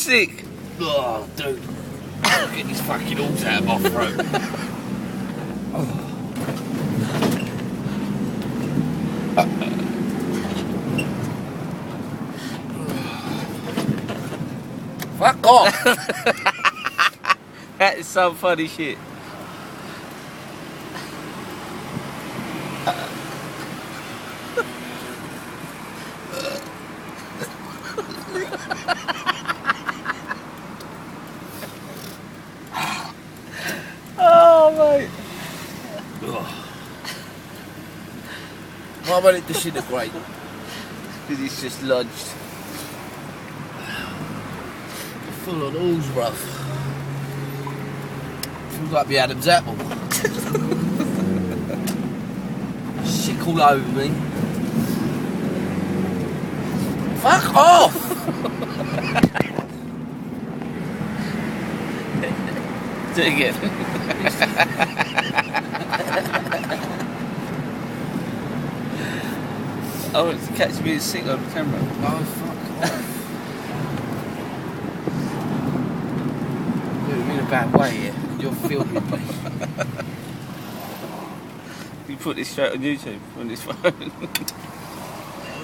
sick. Oh, dude. Get these fucking balls out of my throat. Fuck off! That is some funny shit. Oh, mate. Why am I this shit great? Because it's just lodged. Full of balls, bruv. Feels like the Adam's apple. Sick all over me. Fuck off! Do it again. Oh, it's catching me sick on camera. Oh, fuck off. Dude, I'm in a bad way here. You're filming me. You put this straight on YouTube on this phone.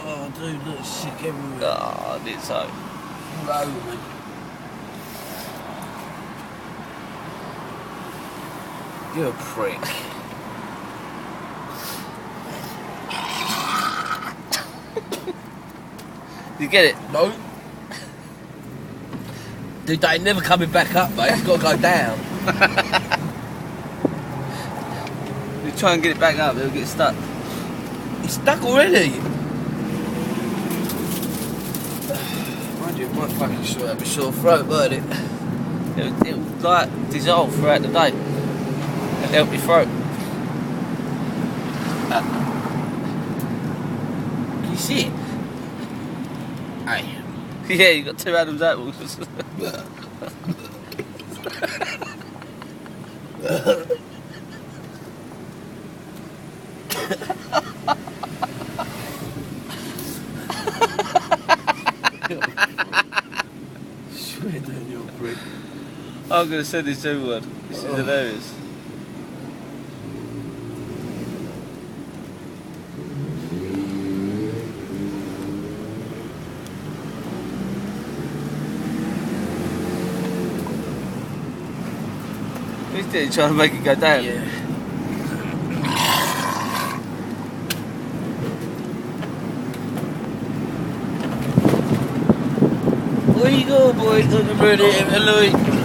Oh, dude, look, sick everywhere. Oh, I did so. All over me. You're a prick. You get it? No. Dude, they ain't never coming back up, mate. It's got to go down. You try and get it back up, it'll get stuck. It's stuck already. Mind you, it might fucking sure have a sore throat, won't it? It'll like dissolve throughout the day and help your throat. Can you see it? Hey. Yeah, you got 2 Adam's apples. Swear down your prick. I'm going to send this to everyone. This is hilarious. He's doing, trying to make it go down. Yeah. Where you go, boy? Look at Hello.